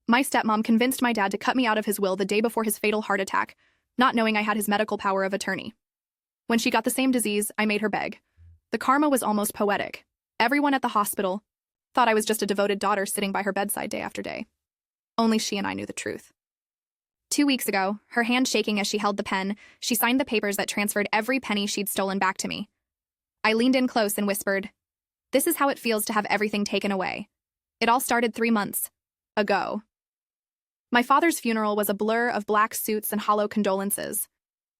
My stepmom convinced my dad to cut me out of his will the day before his fatal heart attack, not knowing I had his medical power of attorney. When she got the same disease, I made her beg. The karma was almost poetic. Everyone at the hospital thought I was just a devoted daughter sitting by her bedside day after day. Only she and I knew the truth. 2 weeks ago, her hand shaking as she held the pen, she signed the papers that transferred every penny she'd stolen back to me. I leaned in close and whispered, "This is how it feels to have everything taken away. It all started 3 months ago." My father's funeral was a blur of black suits and hollow condolences.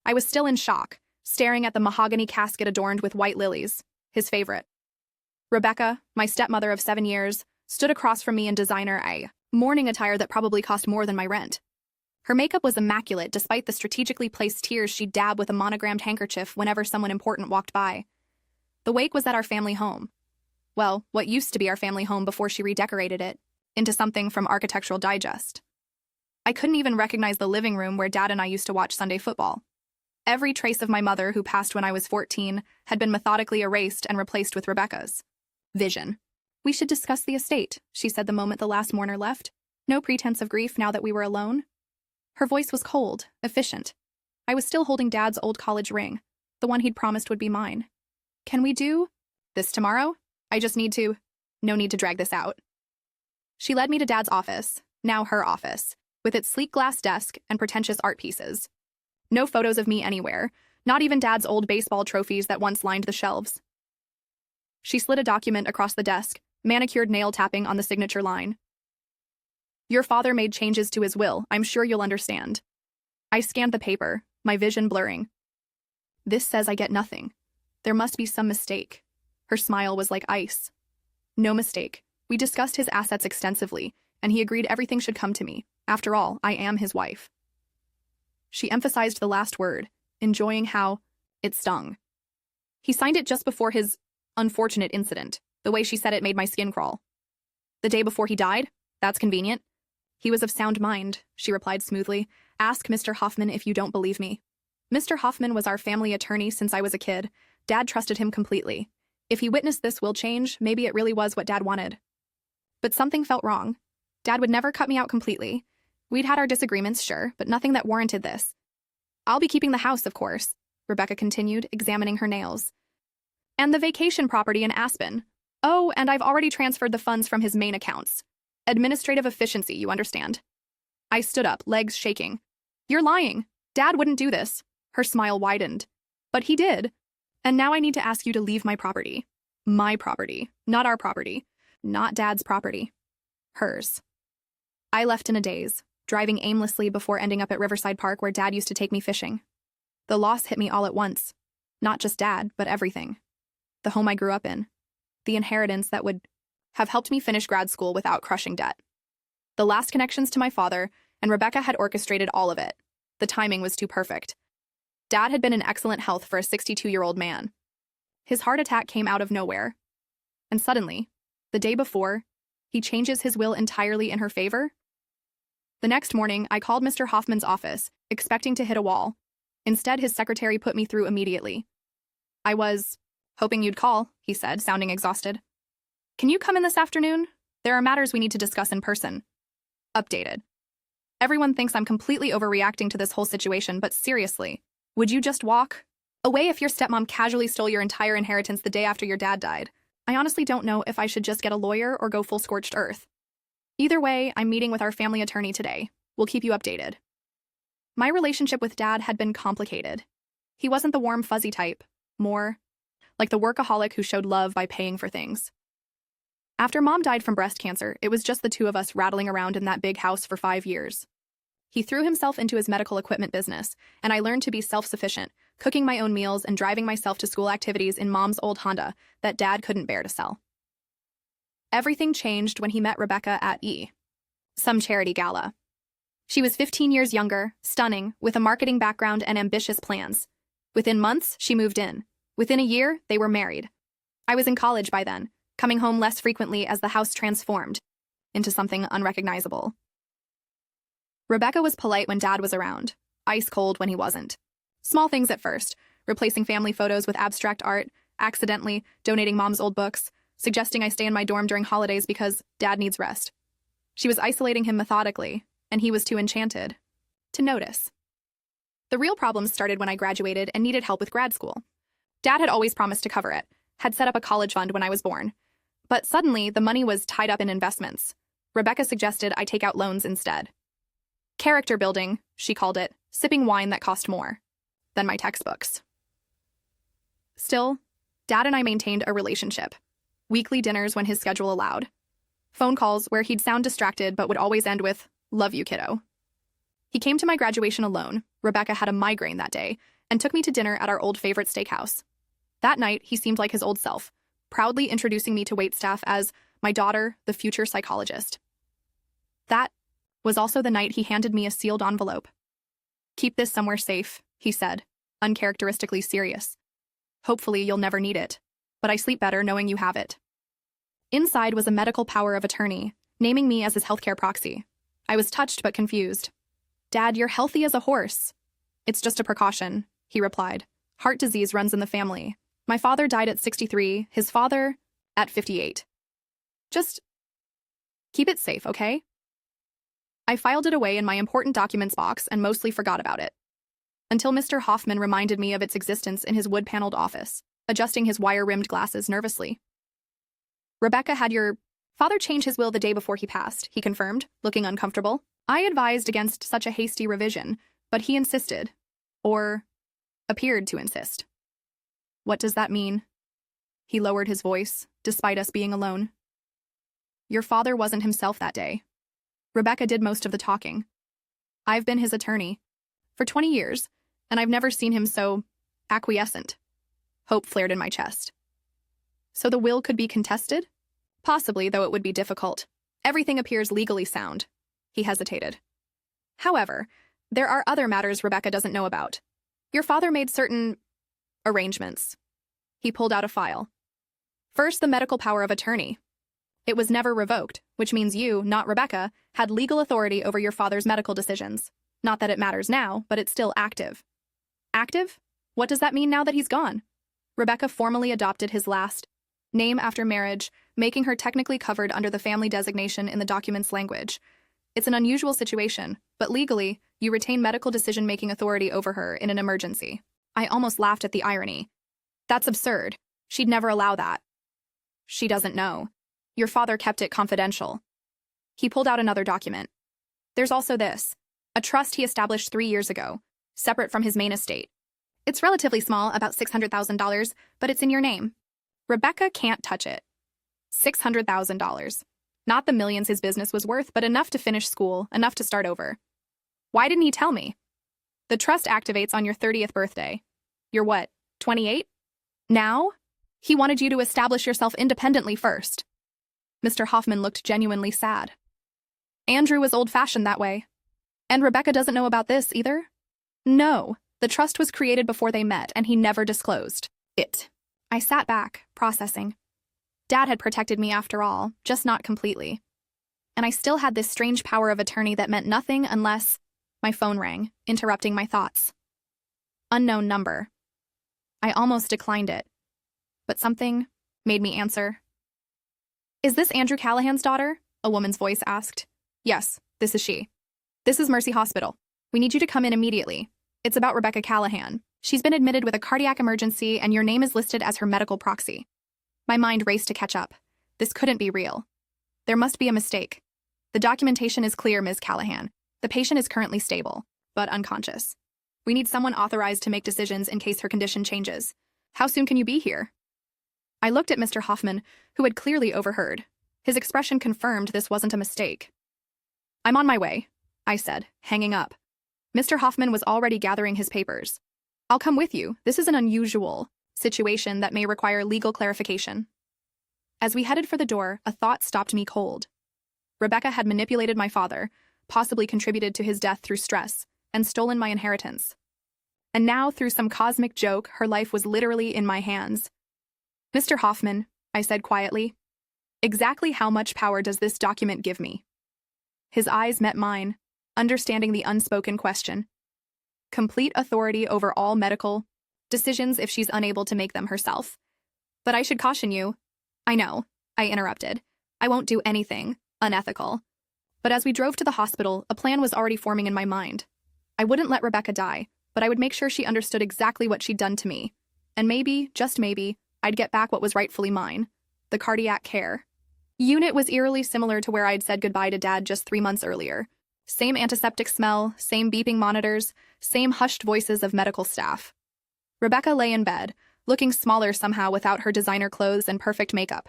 I was still in shock, staring at the mahogany casket adorned with white lilies, his favorite. Rebecca, my stepmother of 7 years, stood across from me in designer mourning attire that probably cost more than my rent. Her makeup was immaculate despite the strategically placed tears she'd dab with a monogrammed handkerchief whenever someone important walked by. The wake was at our family home. Well, what used to be our family home before she redecorated it into something from Architectural Digest. I couldn't even recognize the living room where Dad and I used to watch Sunday football. Every trace of my mother, who passed when I was 14, had been methodically erased and replaced with Rebecca's vision. "We should discuss the estate," she said the moment the last mourner left. No pretense of grief now that we were alone. Her voice was cold, efficient. I was still holding Dad's old college ring, the one he'd promised would be mine. "Can we do this tomorrow? I just need to. No need to drag this out." She led me to Dad's office, now her office, with its sleek glass desk and pretentious art pieces. No photos of me anywhere, not even Dad's old baseball trophies that once lined the shelves. She slid a document across the desk, manicured nail tapping on the signature line. "Your father made changes to his will, I'm sure you'll understand." I scanned the paper, my vision blurring. "This says I get nothing. There must be some mistake." Her smile was like ice. "No mistake. We discussed his assets extensively, and he agreed everything should come to me. After all, I am his wife." She emphasized the last word, enjoying how it stung. "He signed it just before his unfortunate incident. The way she said it made my skin crawl. The day before he died? That's convenient." "He was of sound mind," she replied smoothly. "Ask Mr. Hoffman if you don't believe me. Mr. Hoffman was our family attorney since I was a kid. Dad trusted him completely. If he witnessed this will change, maybe it really was what Dad wanted." But something felt wrong. Dad would never cut me out completely. We'd had our disagreements, sure, but nothing that warranted this. "I'll be keeping the house, of course," Rebecca continued, examining her nails. "And the vacation property in Aspen. Oh, and I've already transferred the funds from his main accounts. Administrative efficiency, you understand." I stood up, legs shaking. "You're lying. Dad wouldn't do this." Her smile widened. "But he did. And now I need to ask you to leave my property. My property, not our property. Not Dad's property. Hers." I left in a daze, driving aimlessly before ending up at Riverside Park where Dad used to take me fishing. The loss hit me all at once. Not just Dad, but everything. The home I grew up in. The inheritance that would have helped me finish grad school without crushing debt. The last connections to my father, and Rebecca had orchestrated all of it. The timing was too perfect. Dad had been in excellent health for a 62-year-old man. His heart attack came out of nowhere. And suddenly, the day before, he changes his will entirely in her favor? The next morning, I called Mr. Hoffman's office, expecting to hit a wall. Instead, his secretary put me through immediately. "I was hoping you'd call," he said, sounding exhausted. "Can you come in this afternoon? There are matters we need to discuss in person." Updated. Everyone thinks I'm completely overreacting to this whole situation, but seriously, would you just walk away if your stepmom casually stole your entire inheritance the day after your dad died? I honestly don't know if I should just get a lawyer or go full scorched earth. Either way, I'm meeting with our family attorney today. We'll keep you updated. My relationship with Dad had been complicated. He wasn't the warm, fuzzy type, more like the workaholic who showed love by paying for things. After Mom died from breast cancer, it was just the two of us rattling around in that big house for 5 years. He threw himself into his medical equipment business, and I learned to be self-sufficient, cooking my own meals and driving myself to school activities in Mom's old Honda that Dad couldn't bear to sell. Everything changed when he met Rebecca at some charity gala. She was 15 years younger, stunning, with a marketing background and ambitious plans. Within months, she moved in. Within a year, they were married. I was in college by then, coming home less frequently as the house transformed into something unrecognizable. Rebecca was polite when Dad was around, ice cold when he wasn't. Small things at first, replacing family photos with abstract art, accidentally donating Mom's old books, suggesting I stay in my dorm during holidays because Dad needs rest. She was isolating him methodically, and he was too enchanted to notice. The real problems started when I graduated and needed help with grad school. Dad had always promised to cover it, had set up a college fund when I was born. But suddenly, the money was tied up in investments. Rebecca suggested I take out loans instead. Character building, she called it, sipping wine that cost more than my textbooks. Still, Dad and I maintained a relationship. Weekly dinners when his schedule allowed. Phone calls where he'd sound distracted but would always end with, "Love you, kiddo." He came to my graduation alone. Rebecca had a migraine that day and took me to dinner at our old favorite steakhouse. That night, he seemed like his old self, proudly introducing me to waitstaff as my daughter, the future psychologist. That was also the night he handed me a sealed envelope. "Keep this somewhere safe," he said, uncharacteristically serious. "Hopefully you'll never need it, but I sleep better knowing you have it." Inside was a medical power of attorney, naming me as his healthcare proxy. I was touched but confused. "Dad, you're healthy as a horse." "It's just a precaution," he replied. "Heart disease runs in the family. My father died at 63, his father at 58. Just keep it safe, okay?" I filed it away in my important documents box and mostly forgot about it. Until Mr. Hoffman reminded me of its existence in his wood-paneled office, adjusting his wire-rimmed glasses nervously. "Rebecca had your father change his will the day before he passed," he confirmed, looking uncomfortable. I advised against such a hasty revision, but he insisted, or appeared to insist. "What does that mean?" He lowered his voice, despite us being alone. "Your father wasn't himself that day. Rebecca did most of the talking. I've been his attorney for 20 years, and I've never seen him so acquiescent." Hope flared in my chest. "So the will could be contested?" "Possibly, though it would be difficult. Everything appears legally sound." He hesitated. "However, there are other matters Rebecca doesn't know about. Your father made certain arrangements." He pulled out a file. "First, the medical power of attorney. It was never revoked, which means you, not Rebecca, had legal authority over your father's medical decisions. Not that it matters now, but it's still active." "Active? What does that mean now that he's gone?" Rebecca formally adopted his last name after marriage, making her technically covered under the family designation in the document's language. It's an unusual situation, but legally, you retain medical decision-making authority over her in an emergency. I almost laughed at the irony. That's absurd. She'd never allow that. "She doesn't know. Your father kept it confidential." He pulled out another document. "There's also this, a trust he established 3 years ago, separate from his main estate. It's relatively small, about $600,000, but it's in your name. Rebecca can't touch it." $600,000. Not the millions his business was worth, but enough to finish school, enough to start over. Why didn't he tell me? "The trust activates on your 30th birthday. You're what, 28? Now? He wanted you to establish yourself independently first." Mr. Hoffman looked genuinely sad. "Andrew was old-fashioned that way. And Rebecca doesn't know about this either?" "No. The trust was created before they met, and he never disclosed it." I sat back, processing. Dad had protected me after all, just not completely. And I still had this strange power of attorney that meant nothing unless my phone rang, interrupting my thoughts. Unknown number. I almost declined it, but something made me answer. "Is this Andrew Callahan's daughter?" a woman's voice asked. "Yes, this is she. This is Mercy Hospital. We need you to come in immediately. It's about Rebecca Callahan. She's been admitted with a cardiac emergency, and your name is listed as her medical proxy." My mind raced to catch up. This couldn't be real. There must be a mistake. "The documentation is clear, Ms. Callahan. The patient is currently stable, but unconscious. We need someone authorized to make decisions in case her condition changes. How soon can you be here?" I looked at Mr. Hoffman, who had clearly overheard. His expression confirmed this wasn't a mistake. "I'm on my way," I said, hanging up. Mr. Hoffman was already gathering his papers. "I'll come with you. This is an unusual situation that may require legal clarification." As we headed for the door, a thought stopped me cold. Rebecca had manipulated my father, possibly contributed to his death through stress, and stolen my inheritance. And now, through some cosmic joke, her life was literally in my hands. "Mr. Hoffman," I said quietly, "exactly how much power does this document give me?" His eyes met mine, understanding the unspoken question. "Complete authority over all medical decisions if she's unable to make them herself. But I should caution you." "I know," I interrupted. "I won't do anything unethical. But as we drove to the hospital, a plan was already forming in my mind. I wouldn't let Rebecca die, but I would make sure she understood exactly what she'd done to me. And maybe, just maybe, I'd get back what was rightfully mine: the cardiac care unit was eerily similar to where I'd said goodbye to Dad just 3 months earlier. Same antiseptic smell, same beeping monitors, same hushed voices of medical staff. Rebecca lay in bed, looking smaller somehow without her designer clothes and perfect makeup.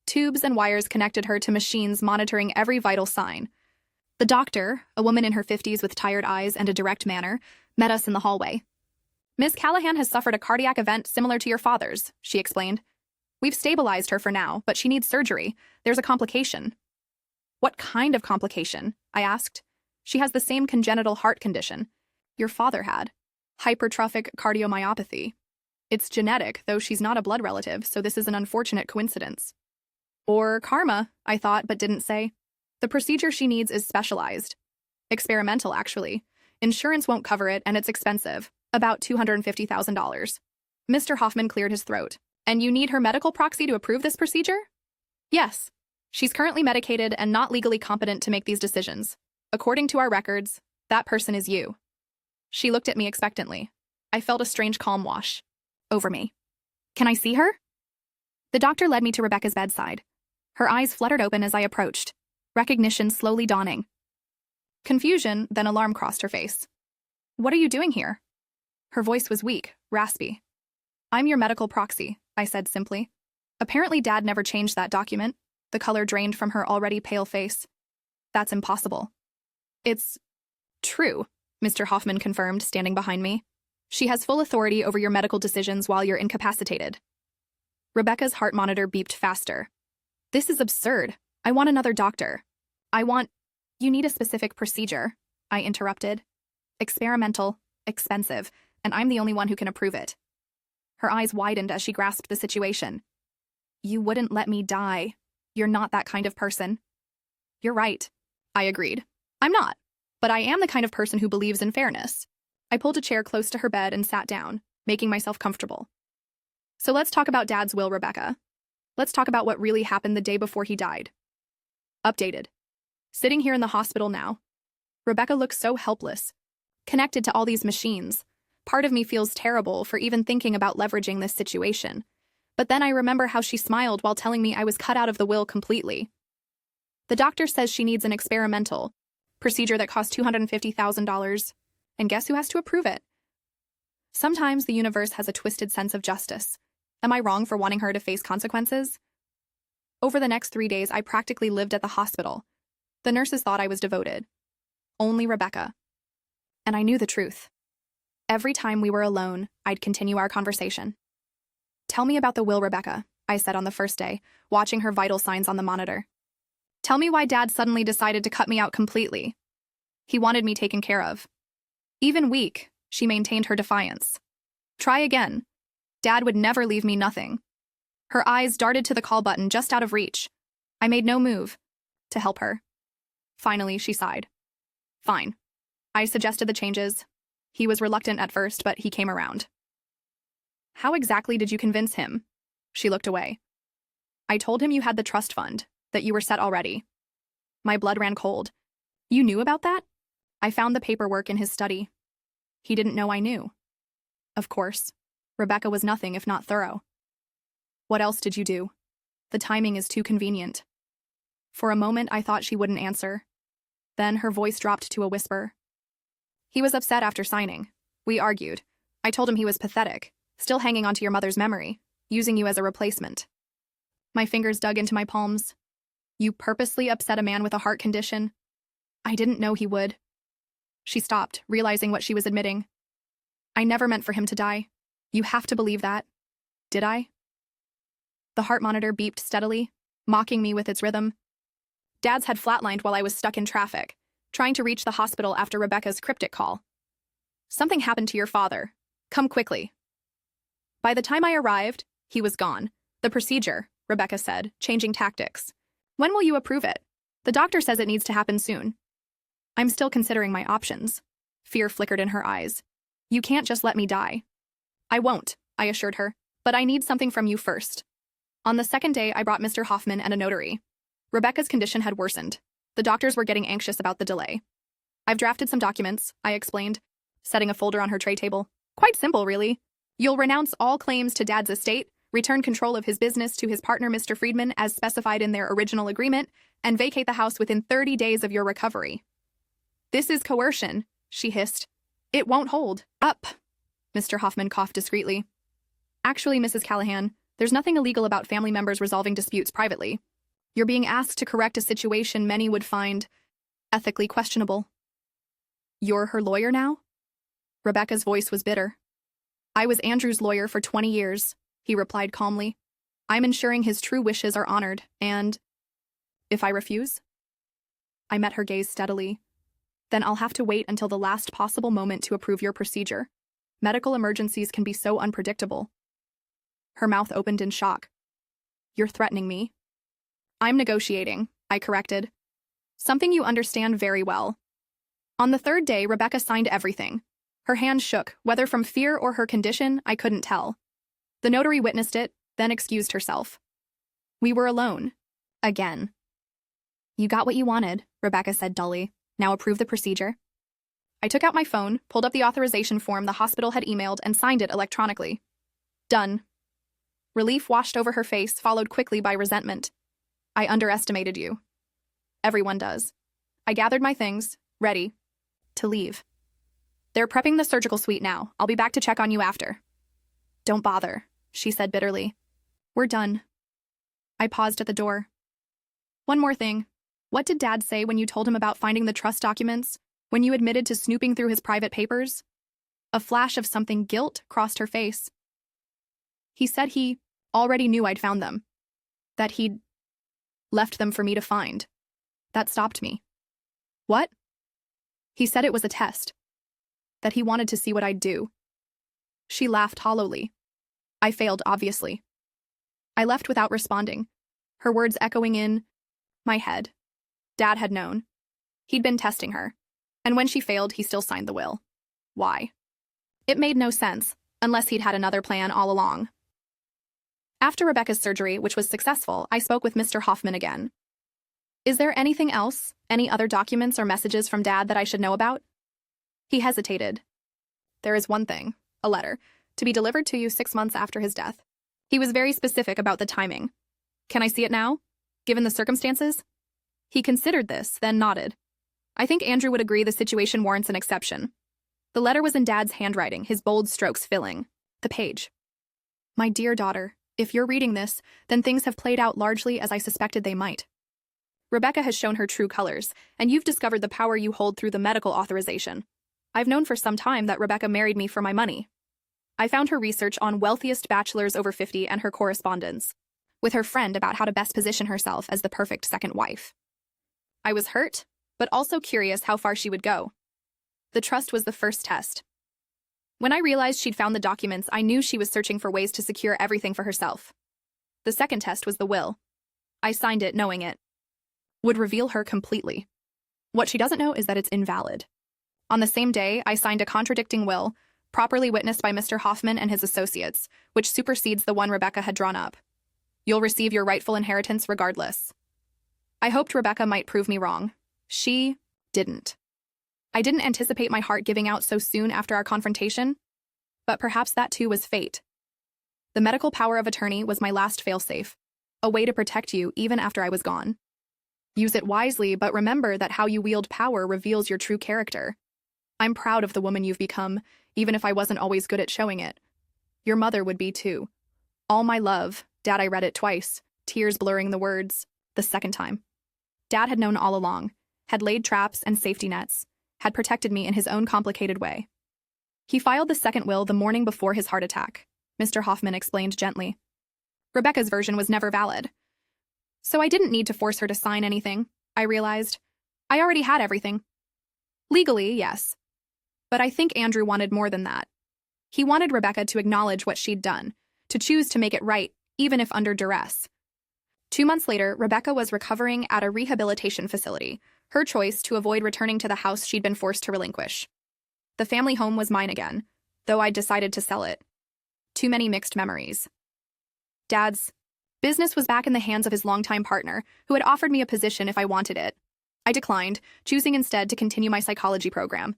Tubes and wires connected her to machines monitoring every vital sign. The doctor, a woman in her 50s with tired eyes and a direct manner, met us in the hallway. "Miss Callahan has suffered a cardiac event similar to your father's," she explained. "We've stabilized her for now, but she needs surgery. There's a complication." "What kind of complication?" I asked. "She has the same congenital heart condition your father had. Hypertrophic cardiomyopathy. It's genetic, though she's not a blood relative, so this is an unfortunate coincidence." Or karma, I thought, but didn't say. "The procedure she needs is specialized. Experimental, actually. Insurance won't cover it, and it's expensive. About $250,000. Mr. Hoffman cleared his throat. "And you need her medical proxy to approve this procedure?" "Yes. She's currently medicated and not legally competent to make these decisions. According to our records, that person is you." She looked at me expectantly. I felt a strange calm wash over me. "Can I see her?" The doctor led me to Rebecca's bedside. Her eyes fluttered open as I approached, recognition slowly dawning. Confusion, then alarm crossed her face. "What are you doing here?" Her voice was weak, raspy. "I'm your medical proxy," I said simply. Apparently Dad never changed that document. The color drained from her already pale face. "That's impossible." "It's true," Mr. Hoffman confirmed, standing behind me. "She has full authority over your medical decisions while you're incapacitated." Rebecca's heart monitor beeped faster. "This is absurd. I want another doctor. You need a specific procedure," I interrupted. "Experimental, expensive, and I'm the only one who can approve it." Her eyes widened as she grasped the situation. "You wouldn't let me die. You're not that kind of person." "You're right," I agreed. "I'm not, but I am the kind of person who believes in fairness." I pulled a chair close to her bed and sat down, making myself comfortable. "So let's talk about Dad's will, Rebecca. Let's talk about what really happened the day before he died." Updated. Sitting here in the hospital now. Rebecca looks so helpless, connected to all these machines. Part of me feels terrible for even thinking about leveraging this situation. But then I remember how she smiled while telling me I was cut out of the will completely. The doctor says she needs an experimental procedure that costs $250,000. And guess who has to approve it? Sometimes the universe has a twisted sense of justice. Am I wrong for wanting her to face consequences? Over the next 3 days, I practically lived at the hospital. The nurses thought I was devoted. Only Rebecca. And I knew the truth. Every time we were alone, I'd continue our conversation. "Tell me about the will, Rebecca," I said on the first day, watching her vital signs on the monitor. "Tell me why Dad suddenly decided to cut me out completely. He wanted me taken care of." Even weak, she maintained her defiance. "Try again. Dad would never leave me nothing." Her eyes darted to the call button just out of reach. I made no move to help her. Finally, she sighed. "Fine." I suggested the changes. He was reluctant at first, but he came around. "How exactly did you convince him?" She looked away. "I told him you had the trust fund, that you were set already." My blood ran cold. "You knew about that?" "I found the paperwork in his study." He didn't know I knew. Of course. Rebecca was nothing if not thorough. "What else did you do?" "The timing is too convenient." For a moment, I thought she wouldn't answer. Then her voice dropped to a whisper. "He was upset after signing. We argued. I told him he was pathetic, still hanging onto your mother's memory, using you as a replacement." My fingers dug into my palms. "You purposely upset a man with a heart condition?" "I didn't know he would." She stopped, realizing what she was admitting. "I never meant for him to die. You have to believe that." Did I? The heart monitor beeped steadily, mocking me with its rhythm. Dad's had flatlined while I was stuck in traffic, trying to reach the hospital after Rebecca's cryptic call. "Something happened to your father. Come quickly." By the time I arrived, he was gone. "The procedure," Rebecca said, changing tactics. "When will you approve it? The doctor says it needs to happen soon." "I'm still considering my options." Fear flickered in her eyes. "You can't just let me die." "I won't," I assured her, "but I need something from you first." On the second day, I brought Mr. Hoffman and a notary. Rebecca's condition had worsened. The doctors were getting anxious about the delay. I've drafted some documents, I explained, setting a folder on her tray table. Quite simple, really. You'll renounce all claims to Dad's estate, return control of his business to his partner, Mr. Friedman, as specified in their original agreement, and vacate the house within 30 days of your recovery. This is coercion, she hissed. It won't hold. Up. Mr. Hoffman coughed discreetly. Actually, Mrs. Callahan, there's nothing illegal about family members resolving disputes privately. You're being asked to correct a situation many would find ethically questionable. You're her lawyer now? Rebecca's voice was bitter. I was Andrew's lawyer for 20 years, he replied calmly. I'm ensuring his true wishes are honored, and if I refuse? I met her gaze steadily. Then I'll have to wait until the last possible moment to approve your procedure. Medical emergencies can be so unpredictable. Her mouth opened in shock. You're threatening me? I'm negotiating, I corrected. Something you understand very well. On the third day, Rebecca signed everything. Her hand shook, whether from fear or her condition, I couldn't tell. The notary witnessed it, then excused herself. We were alone. Again. You got what you wanted, Rebecca said dully. Now approve the procedure. I took out my phone, pulled up the authorization form the hospital had emailed, and signed it electronically. Done. Relief washed over her face, followed quickly by resentment. I underestimated you. Everyone does. I gathered my things, ready, to leave. They're prepping the surgical suite now. I'll be back to check on you after. Don't bother, she said bitterly. We're done. I paused at the door. One more thing. What did Dad say when you told him about finding the trust documents? When you admitted to snooping through his private papers? A flash of something guilt crossed her face. He said he already knew I'd found them. That he'd left them for me to find. That stopped me. What? He said it was a test. That he wanted to see what I'd do. She laughed hollowly. I failed, obviously. I left without responding, her words echoing in my head. Dad had known. He'd been testing her. And when she failed, he still signed the will. Why? It made no sense, unless he'd had another plan all along. After Rebecca's surgery, which was successful, I spoke with Mr. Hoffman again. Is there anything else, any other documents or messages from Dad that I should know about? He hesitated. There is one thing, a letter, to be delivered to you 6 months after his death. He was very specific about the timing. Can I see it now, given the circumstances? He considered this, then nodded. I think Andrew would agree the situation warrants an exception. The letter was in Dad's handwriting, his bold strokes filling the page. My dear daughter, if you're reading this, then things have played out largely as I suspected they might. Rebecca has shown her true colors, and you've discovered the power you hold through the medical authorization. I've known for some time that Rebecca married me for my money. I found her research on wealthiest bachelors over 50 and her correspondence with her friend about how to best position herself as the perfect second wife. I was hurt, but also curious how far she would go. The trust was the first test. When I realized she'd found the documents, I knew she was searching for ways to secure everything for herself. The second test was the will. I signed it knowing it would reveal her completely. What she doesn't know is that it's invalid. On the same day, I signed a contradicting will, properly witnessed by Mr. Hoffman and his associates, which supersedes the one Rebecca had drawn up. You'll receive your rightful inheritance regardless. I hoped Rebecca might prove me wrong. She didn't. I didn't anticipate my heart giving out so soon after our confrontation, but perhaps that too was fate. The medical power of attorney was my last failsafe, a way to protect you even after I was gone. Use it wisely, but remember that how you wield power reveals your true character. I'm proud of the woman you've become, even if I wasn't always good at showing it. Your mother would be too. All my love. Dad, I read it twice, tears blurring the words, the second time. Dad had known all along, had laid traps and safety nets, had protected me in his own complicated way. He filed the second will the morning before his heart attack, Mr. Hoffman explained gently. Rebecca's version was never valid. So I didn't need to force her to sign anything, I realized. I already had everything. Legally, yes. But I think Andrew wanted more than that. He wanted Rebecca to acknowledge what she'd done, to choose to make it right, even if under duress. 2 months later, Rebecca was recovering at a rehabilitation facility, her choice to avoid returning to the house she'd been forced to relinquish. The family home was mine again, though I'd decided to sell it. Too many mixed memories. Dad's business was back in the hands of his longtime partner, who had offered me a position if I wanted it. I declined, choosing instead to continue my psychology program.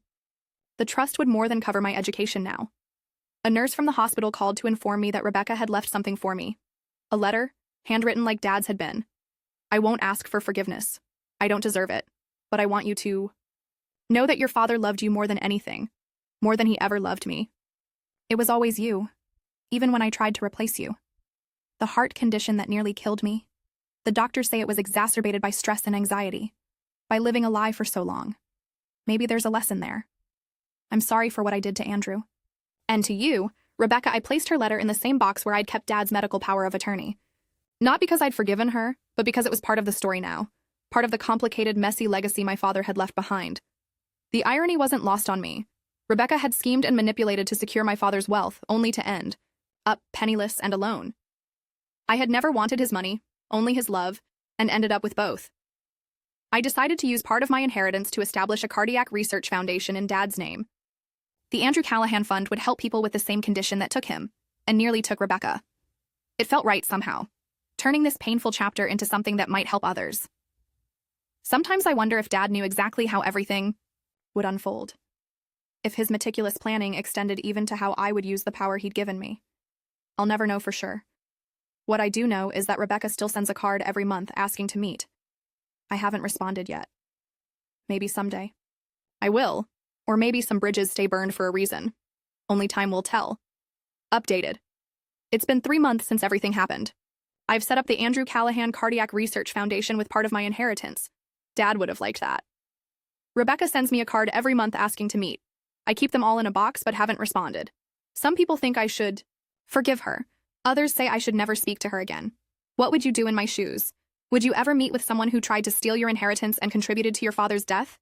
The trust would more than cover my education now. A nurse from the hospital called to inform me that Rebecca had left something for me. A letter, handwritten like Dad's had been. I won't ask for forgiveness. I don't deserve it. But I want you to know that your father loved you more than anything, more than he ever loved me. It was always you, even when I tried to replace you. The heart condition that nearly killed me. The doctors say it was exacerbated by stress and anxiety, by living a lie for so long. Maybe there's a lesson there. I'm sorry for what I did to Andrew. And to you, Rebecca, I placed her letter in the same box where I'd kept Dad's medical power of attorney. Not because I'd forgiven her, but because it was part of the story now, part of the complicated, messy legacy my father had left behind. The irony wasn't lost on me. Rebecca had schemed and manipulated to secure my father's wealth, only to end up penniless and alone. I had never wanted his money, only his love, and ended up with both. I decided to use part of my inheritance to establish a cardiac research foundation in Dad's name. The Andrew Callahan Fund would help people with the same condition that took him, and nearly took Rebecca. It felt right somehow, turning this painful chapter into something that might help others. Sometimes I wonder if Dad knew exactly how everything would unfold. If his meticulous planning extended even to how I would use the power he'd given me. I'll never know for sure. What I do know is that Rebecca still sends a card every month asking to meet. I haven't responded yet. Maybe someday. I will, or maybe some bridges stay burned for a reason. Only time will tell. Updated. It's been 3 months since everything happened. I've set up the Andrew Callahan Cardiac Research Foundation with part of my inheritance. Dad would have liked that. Rebecca sends me a card every month asking to meet. I keep them all in a box but haven't responded. Some people think I should forgive her. Others say I should never speak to her again. What would you do in my shoes? Would you ever meet with someone who tried to steal your inheritance and contributed to your father's death?